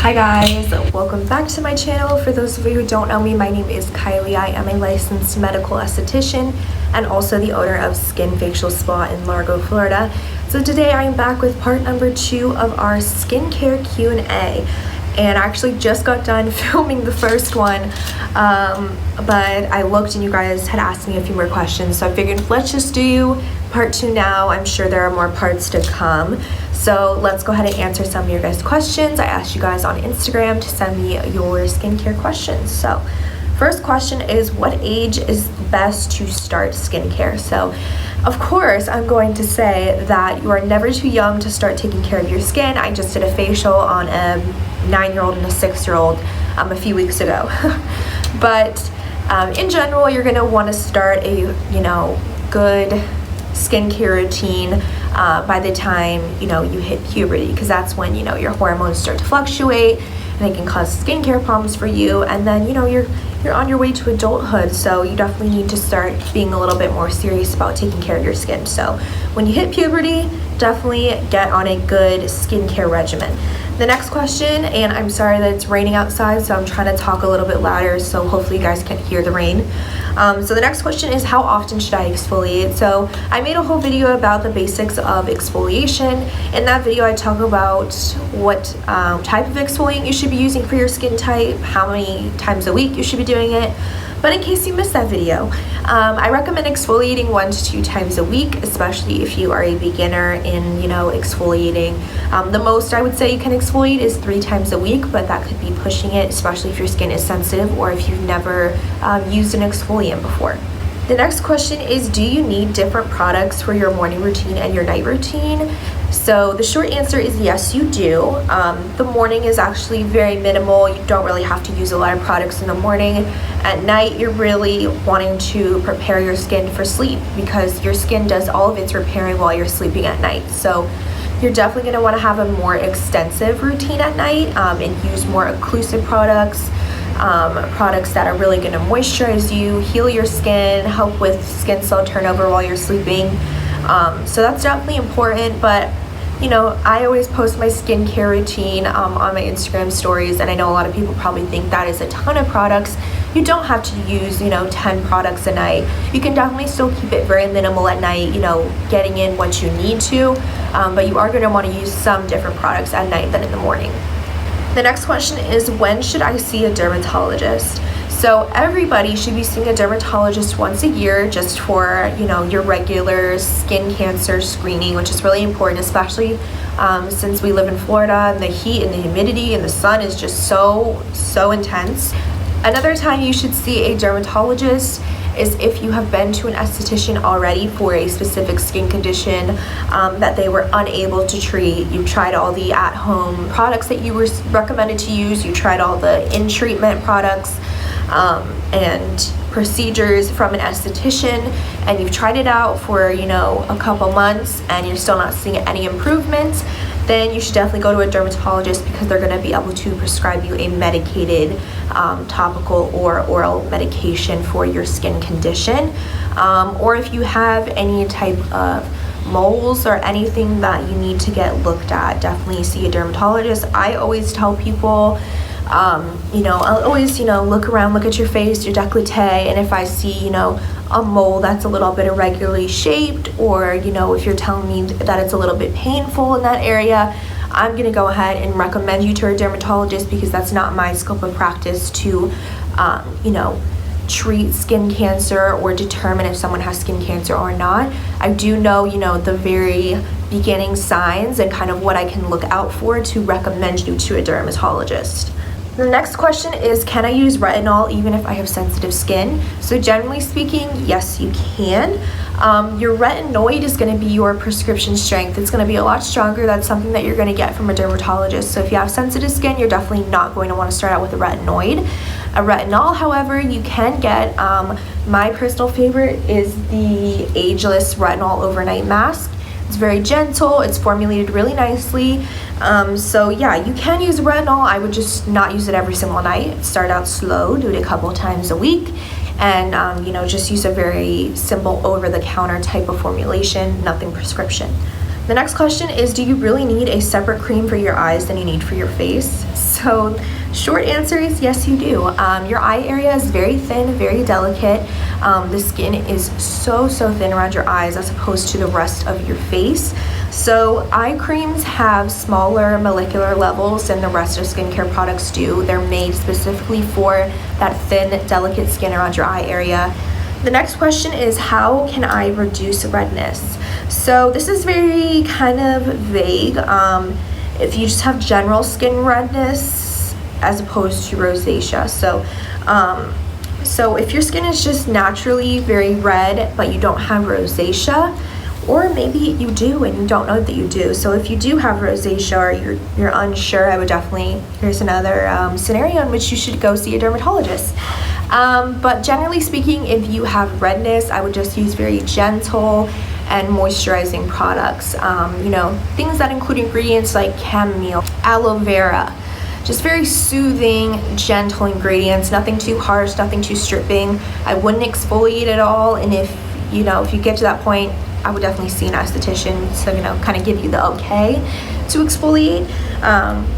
Hi guys, welcome back to my channel. For those of you who don't know me, my name is Kylie. I am a licensed medical esthetician and also the owner of Skin Facial Spa in Largo, Florida. So today I am back with part number 2 of our skincare Q&A. And I actually just got done filming the first one, but I looked and you guys had asked me a few more questions, so I figured let's just do part 2 now. I'm sure there are more parts to come. So let's go ahead and answer some of your guys' questions. I asked you guys on Instagram to send me your skincare questions. So first question is, what age is best to start skincare? So of course I'm going to say that you are never too young to start taking care of your skin. I just did a facial on a 9-year-old and a 6-year-old a few weeks ago. But in general, you're gonna want to start a good skincare routine by the time you hit puberty, because that's when your hormones start to fluctuate and they can cause skincare problems for you, and then you're on your way to adulthood, so you definitely need to start being a little bit more serious about taking care of your skin. So when you hit puberty, definitely get on a good skincare regimen. The next question, and I'm sorry that it's raining outside, so I'm trying to talk a little bit louder, so hopefully you guys can hear the rain. So the next question is, how often should I exfoliate? So I made a whole video about the basics of exfoliation. In that video, I talk about what type of exfoliant you should be using for your skin type, how many times a week you should be doing it. But in case you missed that video, I recommend exfoliating 1 to 2 times a week, especially if you are a beginner in exfoliating. The most I would say you can exfoliate is 3 times a week, but that could be pushing it, especially if your skin is sensitive or if you've never used an exfoliant before. The next question is, do you need different products for your morning routine and your night routine? So the short answer is yes, you do. The morning is actually very minimal. You don't really have to use a lot of products in the morning. At night, you're really wanting to prepare your skin for sleep, because your skin does all of its repairing while you're sleeping at night. So you're definitely going to want to have a more extensive routine at night and use more occlusive products. Products that are really going to moisturize you, heal your skin, help with skin cell turnover while you're sleeping. So that's definitely important, but I always post my skincare routine on my Instagram stories, and I know a lot of people probably think that is a ton of products. You don't have to use 10 products a night. You can definitely still keep it very minimal at night, getting in what you need to, but you are going to want to use some different products at night than in the morning. The next question is, when should I see a dermatologist? So everybody should be seeing a dermatologist once a year, just for your regular skin cancer screening, which is really important, especially since we live in Florida and the heat and the humidity and the sun is just so intense. Another time you should see a dermatologist is if you have been to an esthetician already for a specific skin condition that they were unable to treat. You tried all the at-home products that you were recommended to use. You tried all the in-treatment products and procedures from an esthetician, and you've tried it out for a couple months and you're still not seeing any improvements. Then you should definitely go to a dermatologist, because they're going to be able to prescribe you a medicated topical or oral medication for your skin condition. Or if you have any type of moles or anything that you need to get looked at, definitely see a dermatologist. I always tell people, I'll always, look around, look at your face, your décolleté, and if I see, a mole that's a little bit irregularly shaped, or, if you're telling me that it's a little bit painful in that area, I'm going to go ahead and recommend you to a dermatologist, because that's not my scope of practice to, treat skin cancer or determine if someone has skin cancer or not. I do know, the very beginning signs and kind of what I can look out for to recommend you to a dermatologist. The next question is, can I use retinol even if I have sensitive skin? So generally speaking, yes, you can. Your retinoid is going to be your prescription strength. It's going to be a lot stronger. That's something that you're going to get from a dermatologist. So if you have sensitive skin, you're definitely not going to want to start out with a retinoid. A retinol, however, you can get. My personal favorite is the Ageless Retinol Overnight Mask. It's very gentle, it's formulated really nicely. So yeah, you can use retinol. I would just not use it every single night. Start out slow, do it a couple times a week, and just use a very simple over-the-counter type of formulation, nothing prescription. The next question is, do you really need a separate cream for your eyes than you need for your face? So short answer is yes, you do. Your eye area is very thin, very delicate. The skin is so thin around your eyes as opposed to the rest of your face. So eye creams have smaller molecular levels than the rest of skincare products do. They're made specifically for that thin, delicate skin around your eye area. The next question is, how can I reduce redness? So this is very kind of vague. If you just have general skin redness as opposed to rosacea. So if your skin is just naturally very red, but you don't have rosacea, or maybe you do and you don't know that you do. So if you do have rosacea or you're unsure, I would definitely, here's another scenario in which you should go see a dermatologist. But generally speaking, if you have redness, I would just use very gentle and moisturizing products. You know, things that include ingredients like chamomile, aloe vera, just very soothing, gentle ingredients, nothing too harsh, nothing too stripping. I wouldn't exfoliate at all, and if you get to that point, I would definitely see an esthetician to kind of give you the okay to exfoliate.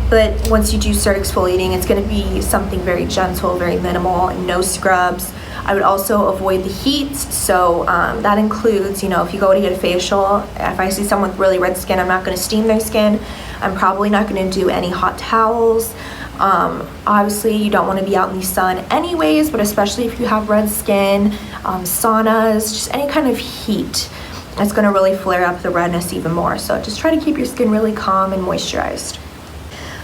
But once you do start exfoliating, it's going to be something very gentle, very minimal, no scrubs. I would also avoid the heat, so that includes, if you go to get a facial, if I see someone with really red skin, I'm not going to steam their skin. I'm probably not going to do any hot towels. Obviously, you don't want to be out in the sun anyways, but especially if you have red skin, saunas, just any kind of heat, it's going to really flare up the redness even more. So just try to keep your skin really calm and moisturized.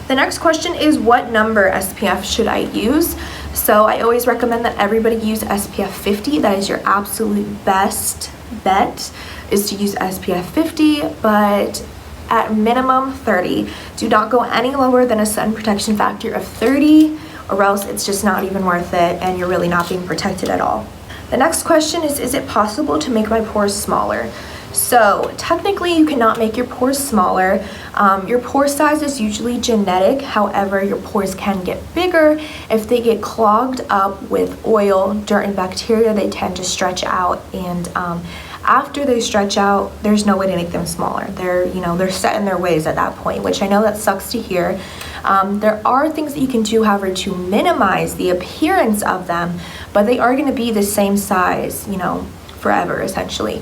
The next question is, what number SPF should I use? So I always recommend that everybody use SPF 50. That is your absolute best bet, is to use SPF 50, but at minimum 30. Do not go any lower than a sun protection factor of 30, or else it's just not even worth it and you're really not being protected at all. The next question is it possible to make my pores smaller? So technically you cannot make your pores smaller. Your pore size is usually genetic. However, your pores can get bigger. If they get clogged up with oil, dirt, and bacteria, they tend to stretch out, and after they stretch out, there's no way to make them smaller. They're set in their ways at that point, which I know that sucks to hear. There are things that you can do, however, to minimize the appearance of them, but they are going to be the same size, forever, essentially.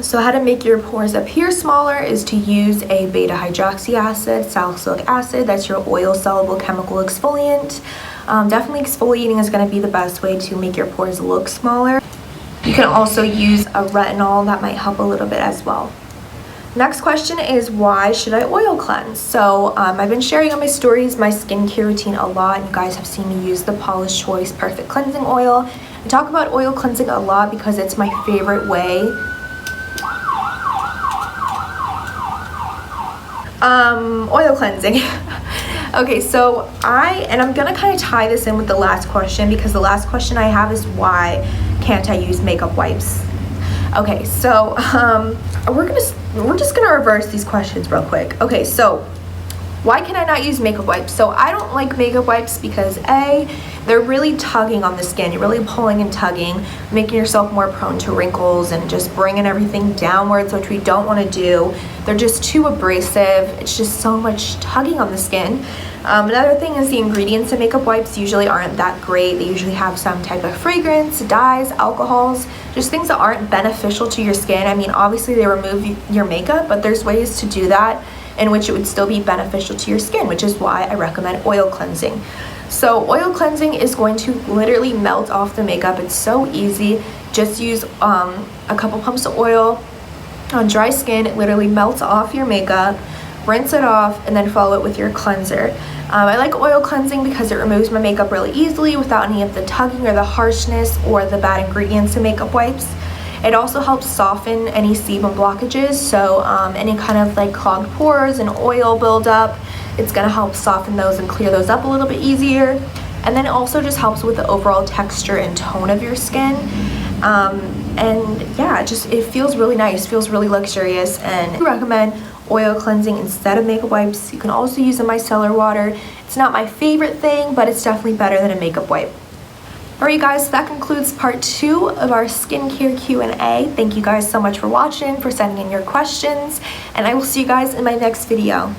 So how to make your pores appear smaller is to use a beta hydroxy acid, salicylic acid. That's your oil soluble chemical exfoliant. Definitely exfoliating is going to be the best way to make your pores look smaller. You can also use a retinol, that might help a little bit as well. Next question is, why should I oil cleanse? So I've been sharing on my stories my skincare routine a lot, and you guys have seen me use the Paula's Choice Perfect Cleansing Oil. I talk about oil cleansing a lot because it's my favorite way. Oil cleansing. Okay, so I'm gonna kind of tie this in with the last question, because the last question I have is, why can't I use makeup wipes? Okay, so we're just gonna reverse these questions real quick. Okay, so why can I not use makeup wipes? So I don't like makeup wipes because they're really tugging on the skin. You're really pulling and tugging, making yourself more prone to wrinkles and just bringing everything downwards, which we don't want to do. They're just too abrasive. It's just so much tugging on the skin. Another thing is the ingredients in makeup wipes usually aren't that great. They usually have some type of fragrance, dyes, alcohols, just things that aren't beneficial to your skin. I mean, obviously they remove your makeup, but there's ways to do that in which it would still be beneficial to your skin, which is why I recommend oil cleansing. So oil cleansing is going to literally melt off the makeup. It's so easy. Just use a couple pumps of oil on dry skin. It literally melts off your makeup. Rinse it off and then follow it with your cleanser. I like oil cleansing because it removes my makeup really easily without any of the tugging or the harshness or the bad ingredients in makeup wipes. It also helps soften any sebum blockages, so any kind of like clogged pores and oil buildup, it's going to help soften those and clear those up a little bit easier. And then it also just helps with the overall texture and tone of your skin. And yeah, it feels really nice, feels really luxurious, and I recommend oil cleansing instead of makeup wipes. You can also use a micellar water. It's not my favorite thing, but it's definitely better than a makeup wipe. Alright guys, so that concludes part 2 of our skincare Q&A. Thank you guys so much for watching, for sending in your questions, and I will see you guys in my next video.